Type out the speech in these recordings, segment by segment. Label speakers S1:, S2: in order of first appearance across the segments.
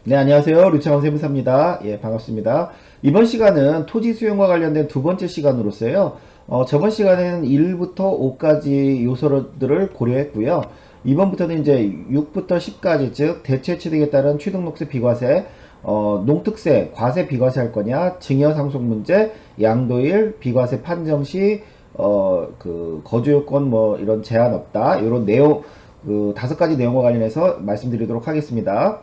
S1: 네, 안녕하세요. 류창원 세무사입니다. 예, 반갑습니다. 이번 시간은 토지 수용과 관련된 두 번째 시간으로서요. 저번 시간에는 1부터 5까지 요소들을 고려했고요. 이번부터는 이제 6부터 10까지, 즉 대체 취득에 따른 취득록세 비과세, 농특세, 과세 비과세 할 거냐, 증여 상속 문제, 양도일, 비과세 판정 시, 거주요건 뭐 이런 제한 없다. 이런 내용, 그 5가지 내용과 관련해서 말씀드리도록 하겠습니다.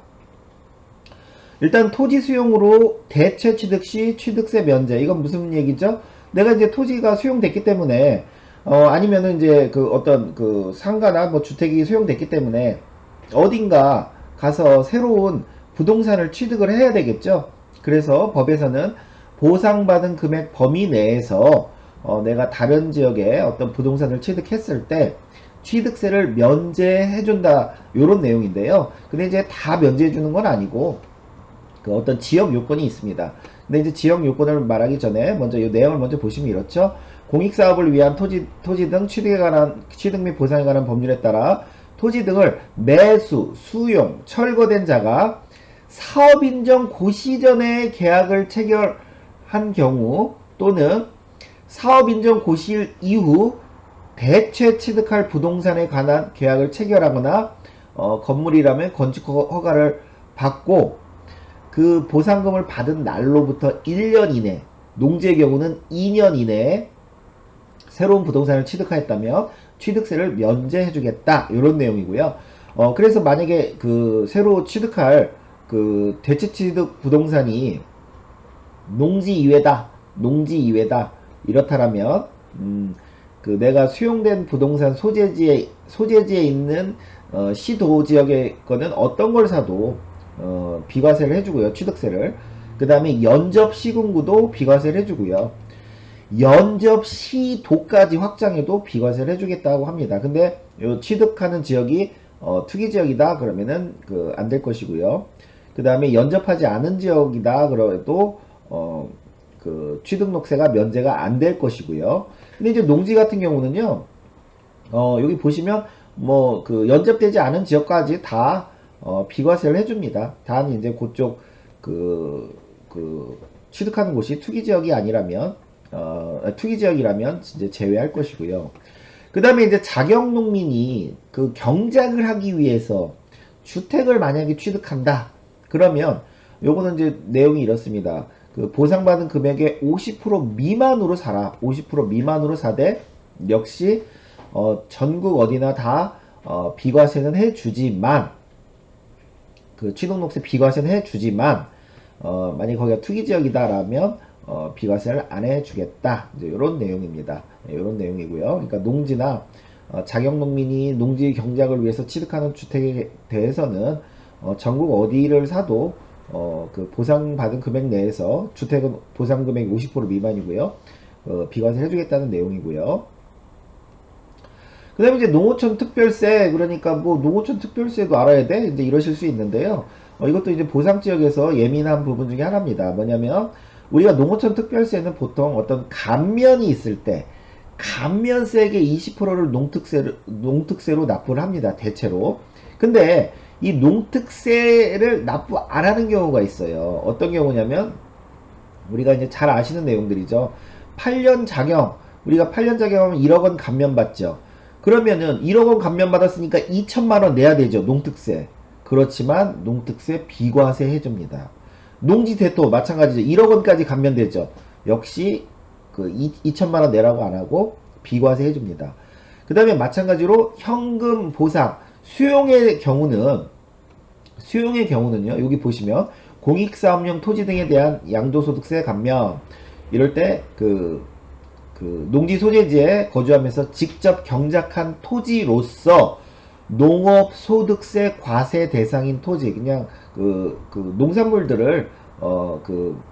S1: 일단 토지 수용으로 대체 취득 시 취득세 면제. 이건 무슨 얘기죠? 내가 이제 토지가 수용됐기 때문에 아니면은 이제 그 어떤 그 상가나 뭐 주택이 수용됐기 때문에 어딘가 가서 새로운 부동산을 취득을 해야 되겠죠. 그래서 법에서는 보상받은 금액 범위 내에서 내가 다른 지역에 어떤 부동산을 취득했을 때 취득세를 면제해준다, 요런 내용인데요. 근데 이제 다 면제해주는 건 아니고 그 어떤 지역 요건이 있습니다. 근데 이제 지역 요건을 말하기 전에 먼저 이 내용을 먼저 보시면 이렇죠. 공익사업을 위한 토지 등 취득 및 보상에 관한 법률에 따라 토지 등을 매수, 수용, 철거된 자가 사업인정 고시 전에 계약을 체결한 경우 또는 사업인정 고시일 이후 대체 취득할 부동산에 관한 계약을 체결하거나 건물이라면 건축 허가를 받고 그 보상금을 받은 날로부터 1년 이내, 농지의 경우는 2년 이내에 새로운 부동산을 취득하였다면 취득세를 면제해주겠다, 이런 내용이고요. 그래서 만약에 그 새로 취득할 그 대체 취득 부동산이 농지 이외다 이렇다라면 그 내가 수용된 부동산 소재지에 있는 시도 지역의 거는 어떤 걸 사도 비과세를 해주고요. 취득세를. 그 다음에 연접 시군구도 비과세를 해주고요. 연접 시도까지 확장해도 비과세를 해주겠다고 합니다. 근데 요 취득하는 지역이 투기 지역이다 그러면은 그 안 될 것이고요. 그 다음에 연접하지 않은 지역이다 그래도 그 취득록세가 면제가 안 될 것이고요. 근데 이제 농지 같은 경우는요. 여기 보시면 뭐 그 연접되지 않은 지역까지 다 비과세를 해줍니다. 단 이제 그쪽 그 취득하는 곳이 투기 지역이 아니라면 투기 지역이라면 이제 제외할 것이고요. 그 다음에 이제 자격 농민이 그 경작을 하기 위해서 주택을 만약에 취득한다. 그러면 요거는 이제 내용이 이렇습니다. 그 보상받은 금액의 50% 미만으로 사라. 50% 미만으로 사되 역시 전국 어디나 다 비과세는 해주지만 그 취득록세 비과세는 해주지만 만약 거기가 투기지역이다라면 비과세를 안 해주겠다. 이제 이런 내용입니다. 이런 내용이고요. 그러니까 농지나 자격농민이 농지 경작을 위해서 취득하는 주택에 대해서는 전국 어디를 사도 그 보상받은 금액 내에서 주택은 보상 금액 50% 미만이고요. 비과세 해주겠다는 내용이고요. 그 다음에 이제 농어촌 특별세, 그러니까 뭐 농어촌 특별세도 알아야 돼? 이제 이러실 수 있는데요. 이것도 이제 보상지역에서 예민한 부분 중에 하나입니다. 뭐냐면 우리가 농어촌 특별세는 보통 어떤 감면이 있을 때 감면세액의 20%를 농특세로 납부를 합니다. 대체로. 근데 이 농특세를 납부 안 하는 경우가 있어요. 어떤 경우냐면 우리가 이제 잘 아시는 내용들이죠. 8년 자경, 우리가 8년 자경하면 1억 원 감면받죠. 그러면은 1억 원 감면받았으니까 2천만 원 내야 되죠. 농특세. 그렇지만 농특세 비과세 해줍니다. 농지대토 마찬가지죠. 1억 원까지 감면되죠. 역시 그 2천만 원 내라고 안 하고 비과세 해줍니다. 그 다음에 마찬가지로 현금 보상, 수용의 경우는요, 여기 보시면 공익사업용 토지 등에 대한 양도소득세 감면, 이럴 때 농지 소재지에 거주하면서 직접 경작한 토지로서 농업소득세 과세 대상인 토지, 그냥 농산물들을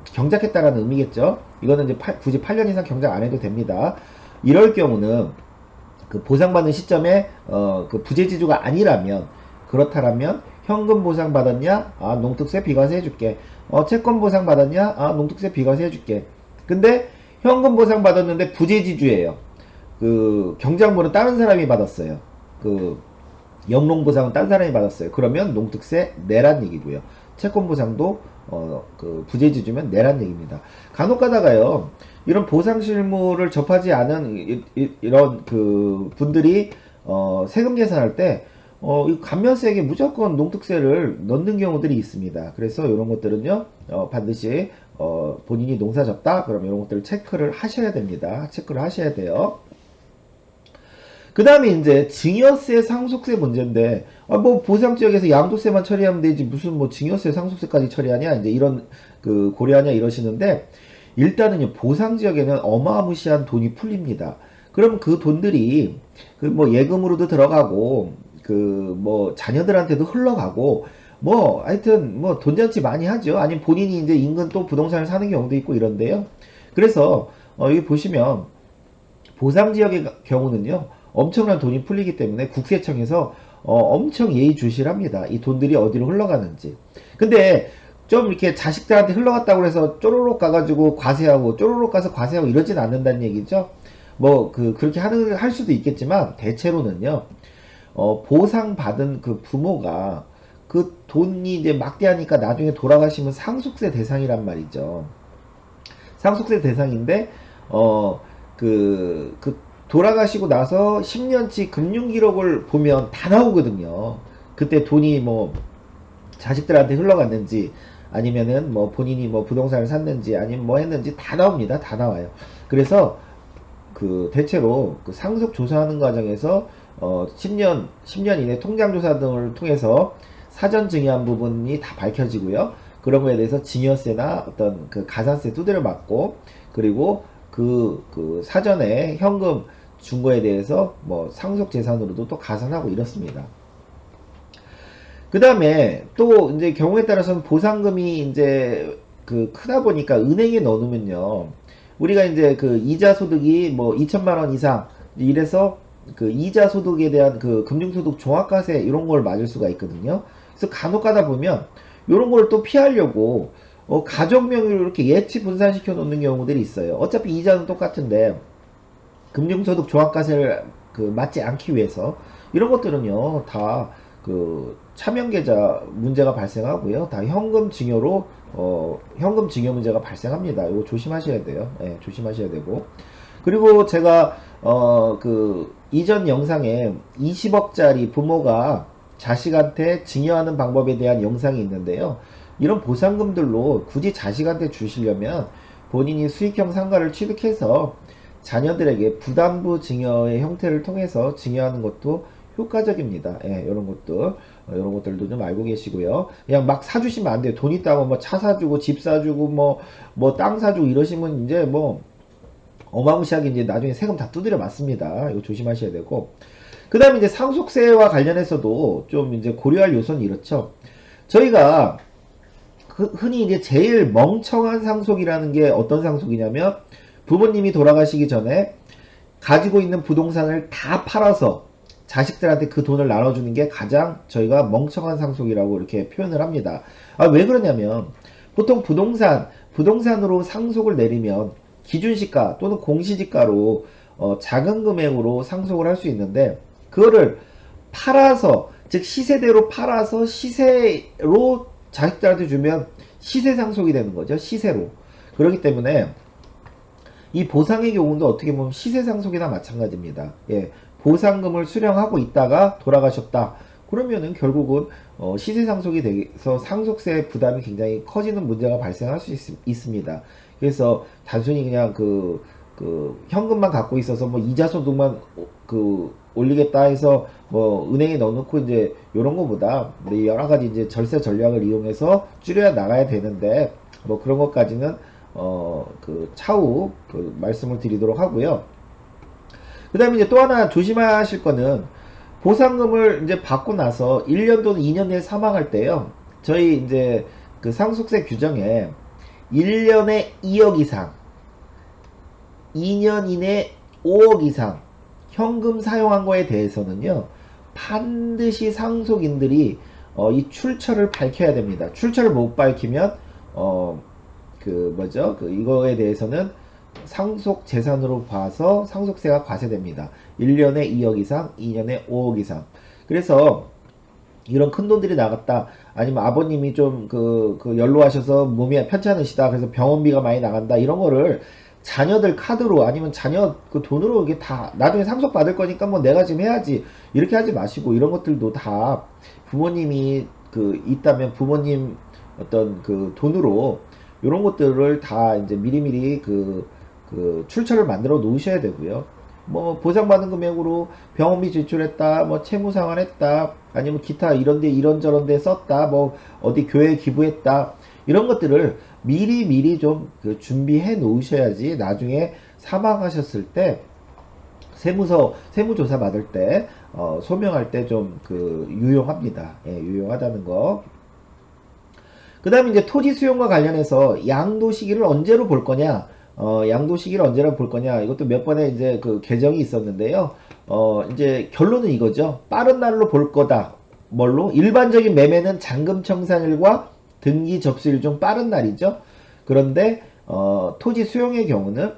S1: 경작했다라는 의미겠죠. 이거는 이제 굳이 8년 이상 경작 안 해도 됩니다. 이럴 경우는 그 보상받는 시점에 그 부재지주가 아니라면, 그렇다라면 현금 보상 받았냐? 아, 농특세 비과세 해줄게. 채권 보상 받았냐? 아, 농특세 비과세 해줄게. 근데 현금 보상 받았는데 부재지주예요. 그 경작물은 다른 사람이 받았어요. 그 영농 보상은 다른 사람이 받았어요. 그러면 농특세 내란 얘기고요. 채권 보상도 그 부재지 주면 내란 얘기입니다. 간혹 가다가요, 이런 보상 실무를 접하지 않은 이런 그 분들이 세금 계산할 때 이 감면세액에 무조건 농특세를 넣는 경우들이 있습니다. 그래서 이런 것들은요, 반드시 본인이 농사 졌다 그러면 이런 것들을 체크를 하셔야 됩니다. 체크를 하셔야 돼요. 그 다음에 이제 증여세 상속세 문제인데, 뭐 보상지역에서 양도세만 처리하면 되지 무슨 뭐 증여세 상속세까지 처리하냐, 이제 이런 그 고려하냐 이러시는데, 일단은요, 보상지역에는 어마무시한 돈이 풀립니다. 그럼 그 돈들이 그 뭐 예금으로도 들어가고 그 뭐 자녀들한테도 흘러가고 뭐 하여튼 뭐 돈잔치 많이 하죠. 아니면 본인이 이제 인근 또 부동산을 사는 경우도 있고 이런데요. 그래서 여기 보시면 보상지역의 경우는요, 엄청난 돈이 풀리기 때문에 국세청에서 엄청 예의주시합니다. 이 돈들이 어디로 흘러가는지. 근데 좀 이렇게 자식들한테 흘러갔다고 해서 쪼로록 가가지고 과세하고 쪼로록 가서 과세하고 이러진 않는다는 얘기죠. 뭐 그렇게 할 수도 있겠지만 대체로는요, 보상받은 그 부모가 그 돈이 이제 막대하니까 나중에 돌아가시면 상속세 대상이란 말이죠. 상속세 대상인데 그 돌아가시고 나서 10년치 금융기록을 보면 다 나오거든요. 그때 돈이 뭐 자식들한테 흘러갔는지 아니면은 뭐 본인이 뭐 부동산을 샀는지 아니면 뭐 했는지 다 나옵니다. 다 나와요. 그래서 그 대체로 그 상속 조사하는 과정에서 10년 이내 통장조사 등을 통해서 사전 증여한 부분이 다 밝혀지고요. 그런 거에 대해서 증여세나 어떤 그 가산세 두드려 맞고, 그리고 그 사전에 현금 준 거에 대해서 뭐 상속 재산으로도 또 가산하고 이렇습니다. 그 다음에 또 이제 경우에 따라서는 보상금이 이제 그 크다 보니까 은행에 넣어놓으면요, 우리가 이제 그 이자 소득이 뭐 2천만 원 이상 이래서 그 이자 소득에 대한 그 금융소득 종합과세 이런 걸 맞을 수가 있거든요. 그래서 간혹 가다 보면 이런 걸 또 피하려고 가족 명의로 이렇게 예치 분산시켜 놓는 경우들이 있어요. 어차피 이자는 똑같은데 금융소득 종합과세를 그 맞지 않기 위해서 이런 것들은요, 다 그 차명계좌 문제가 발생하고요, 다 현금 증여로 현금 증여 문제가 발생합니다. 이거 조심하셔야 돼요. 예, 조심하셔야 되고, 그리고 제가 그 이전 영상에 20억짜리 부모가 자식한테 증여하는 방법에 대한 영상이 있는데요. 이런 보상금들로 굳이 자식한테 주시려면 본인이 수익형 상가를 취득해서 자녀들에게 부담부 증여의 형태를 통해서 증여하는 것도 효과적입니다. 예, 이런 것들, 이런 것들도 좀 알고 계시고요. 그냥 막 사주시면 안 돼요. 돈 있다고 뭐 차 사주고 집 사주고 뭐 땅 사주고 이러시면 이제 뭐 어마무시하게 이제 나중에 세금 다 두드려 맞습니다. 이거 조심하셔야 되고. 그 다음에 이제 상속세와 관련해서도 좀 이제 고려할 요소는 이렇죠. 저희가 흔히 이제 제일 멍청한 상속이라는 게 어떤 상속이냐면, 부모님이 돌아가시기 전에 가지고 있는 부동산을 다 팔아서 자식들한테 그 돈을 나눠주는 게 가장 저희가 멍청한 상속이라고 이렇게 표현을 합니다. 왜 그러냐면, 보통 부동산으로 상속을 내리면 기준시가 또는 공시지가로 작은 금액으로 상속을 할 수 있는데, 그거를 팔아서, 즉 시세대로 팔아서 시세로 자식들한테 주면 시세 상속이 되는 거죠. 시세로. 그렇기 때문에 이 보상의 경우도 어떻게 보면 시세 상속이나 마찬가지입니다. 예, 보상금을 수령하고 있다가 돌아가셨다. 그러면은 결국은 시세 상속이 돼서 상속세 부담이 굉장히 커지는 문제가 발생할 수 있습니다. 그래서 단순히 그냥 그 현금만 갖고 있어서 뭐 이자 소득만 올리겠다 해서 뭐 은행에 넣어놓고 이제 요런 거보다 여러 가지 이제 절세 전략을 이용해서 줄여 나가야 되는데, 뭐 그런 것까지는 차후 말씀을 드리도록 하고요. 그 다음에 이제 또 하나 조심하실 거는, 보상금을 이제 받고 나서 1년 또는 2년 내에 사망할 때요, 저희 이제 그 상속세 규정에 1년에 2억 이상, 2년 이내 5억 이상 현금 사용한 거에 대해서는요, 반드시 상속인들이 이 출처를 밝혀야 됩니다. 출처를 못 밝히면 이거에 대해서는 상속 재산으로 봐서 상속세가 과세됩니다. 1년에 2억 이상, 2년에 5억 이상. 그래서 이런 큰 돈들이 나갔다. 아니면 아버님이 좀 연로하셔서 몸이 편찮으시다. 그래서 병원비가 많이 나간다. 이런 거를 자녀들 카드로 아니면 자녀 그 돈으로 이게 다 나중에 상속 받을 거니까 뭐 내가 지금 해야지. 이렇게 하지 마시고 이런 것들도 다 부모님이 있다면 부모님 어떤 돈으로 이런 것들을 다 이제 미리미리 출처를 만들어 놓으셔야 되고요. 뭐 보상받은 금액으로 병원비 지출했다, 뭐 채무상환했다, 아니면 기타 이런데 이런저런 데 썼다, 뭐 어디 교회에 기부했다, 이런 것들을 미리미리 좀 준비해 놓으셔야지 나중에 사망하셨을 때 세무조사 받을 때 소명할 때 좀 유용합니다. 예, 유용하다는 거. 그 다음에 이제 토지 수용과 관련해서 양도 시기를 언제로 볼 거냐, 양도 시기를 언제로 볼 거냐, 이것도 몇 번의 이제 개정이 있었는데요. 이제 결론은 이거죠. 빠른 날로 볼 거다. 뭘로? 일반적인 매매는 잔금 청산일과 등기 접수일 중 빠른 날이죠. 그런데 토지 수용의 경우는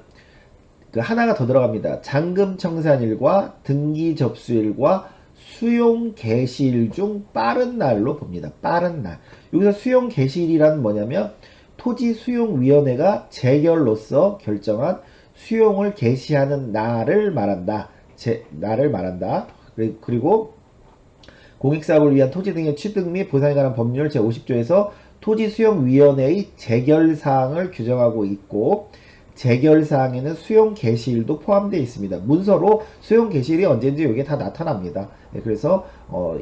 S1: 하나가 더 들어갑니다. 잔금 청산일과 등기 접수일과 수용 개시일 중 빠른 날로 봅니다. 빠른 날. 여기서 수용 개시일이란 뭐냐면 토지수용위원회가 재결로서 결정한 수용을 개시하는 날을 말한다. 날을 말한다. 그리고 공익사업을 위한 토지 등의 취득 및 보상에 관한 법률 제50조에서 토지수용위원회의 재결사항을 규정하고 있고, 재결사항에는 수용 개시일도 포함되어 있습니다. 문서로 수용 개시일이 언제인지 이게 다 나타납니다. 그래서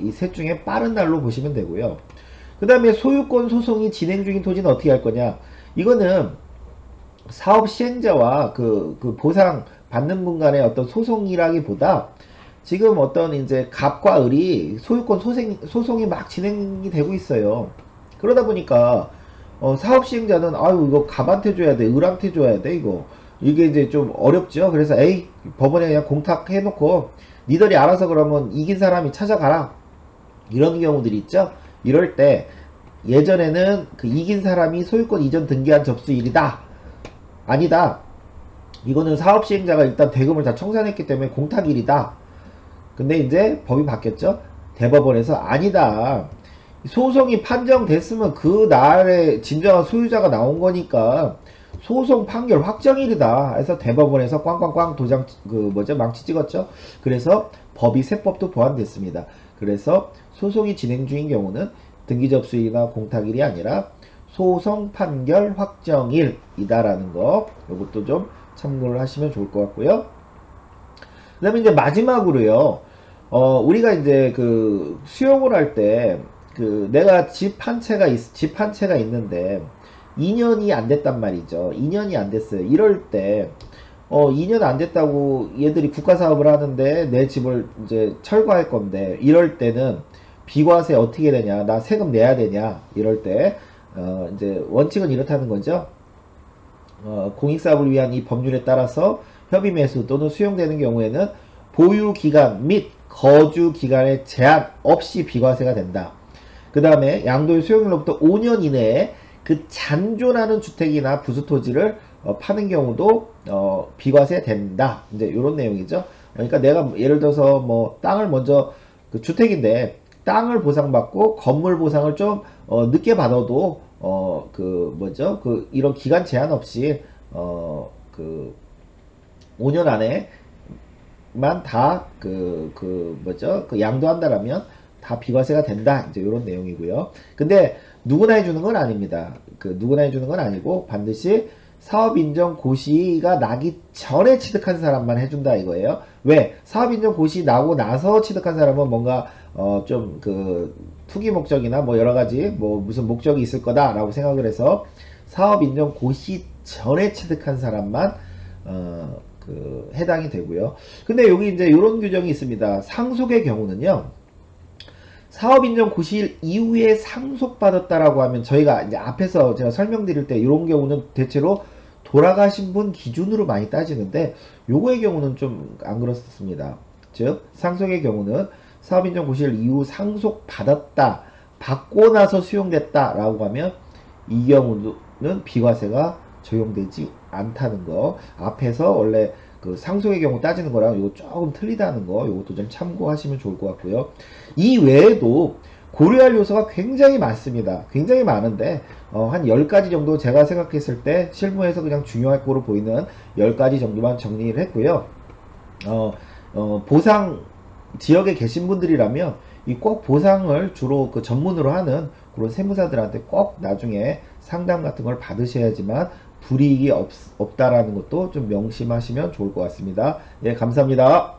S1: 이 셋 중에 빠른 날로 보시면 되고요. 그 다음에 소유권 소송이 진행 중인 토지는 어떻게 할 거냐. 이거는 사업 시행자와 보상 받는 분 간의 어떤 소송이라기보다 지금 어떤 이제 갑과 을이 소유권 소송이 막 진행이 되고 있어요. 그러다 보니까 사업 시행자는 아유 이거 갑한테 줘야 돼, 을한테 줘야 돼, 이게 이제 좀 어렵죠. 그래서 에이 법원에 그냥 공탁해 놓고 니들이 알아서 그러면 이긴 사람이 찾아가라, 이런 경우들이 있죠. 이럴 때 예전에는 이긴 사람이 소유권 이전 등기한 접수일이다, 아니다, 이거는 사업 시행자가 일단 대금을 다 청산했기 때문에 공탁일이다. 근데 이제 법이 바뀌었죠. 대법원에서 아니다, 소송이 판정됐으면 그 날에 진정한 소유자가 나온 거니까 소송 판결 확정일이다 해서 대법원에서 꽝꽝꽝 도장 망치 찍었죠. 그래서 법이 세법도 보완됐습니다. 그래서 소송이 진행 중인 경우는 등기접수일이나 공탁일이 아니라 소송 판결 확정일이다라는 거, 이것도 좀 참고를 하시면 좋을 것 같고요. 그 다음에 이제 마지막으로요, 우리가 이제 수용을 할 때 내가 집 한 채가 있는데 2년이 안 됐단 말이죠. 2년이 안 됐어요. 이럴 때 2년 안 됐다고 얘들이 국가사업을 하는데 내 집을 이제 철거할 건데, 이럴 때는 비과세 어떻게 되냐, 나 세금 내야 되냐, 이럴 때 이제 원칙은 이렇다는 거죠. 공익사업을 위한 이 법률에 따라서 협의매수 또는 수용되는 경우에는 보유기간 및 거주기간의 제한 없이 비과세가 된다. 그 다음에 양도의 수용일로부터 5년 이내에 잔존하는 주택이나 부수토지를 파는 경우도 비과세 된다. 이제 이런 내용이죠. 그러니까 내가 예를 들어서 뭐 땅을 먼저 주택인데 땅을 보상받고 건물 보상을 좀 늦게 받아도 이런 기간 제한 없이 5년 안에만 다 양도한다라면 다 비과세가 된다. 이제 이런 내용이고요. 근데 누구나 해주는 건 아닙니다. 누구나 해주는 건 아니고 반드시 사업인정 고시가 나기 전에 취득한 사람만 해준다 이거예요. 왜? 사업인정 고시 나고 나서 취득한 사람은 뭔가 좀 투기 목적이나 뭐 여러가지 뭐 무슨 목적이 있을 거다라고 생각을 해서 사업인정 고시 전에 취득한 사람만 해당이 되고요. 근데 여기 이제 이런 규정이 있습니다. 상속의 경우는요, 사업인정 고시일 이후에 상속받았다라고 하면 저희가 이제 앞에서 제가 설명드릴 때 이런 경우는 대체로 돌아가신 분 기준으로 많이 따지는데, 요거의 경우는 좀 안 그렇습니다. 즉 상속의 경우는 사업인정 고시일 이후 상속받았다, 받고 나서 수용됐다 라고 하면 이 경우는 비과세가 적용되지 않다는 거, 앞에서 원래 상속의 경우 따지는 거랑 이거 조금 틀리다는 거, 이것도 좀 참고하시면 좋을 것 같고요. 이 외에도 고려할 요소가 굉장히 많습니다. 굉장히 많은데 한 10가지 정도 제가 생각했을 때 실무에서 그냥 중요할 거로 보이는 10가지 정도만 정리를 했고요. 보상 지역에 계신 분들이라면 이 꼭 보상을 주로 그 전문으로 하는 그런 세무사들한테 꼭 나중에 상담 같은 걸 받으셔야지만 불이익이 없다라는 것도 좀 명심하시면 좋을 것 같습니다. 예, 감사합니다.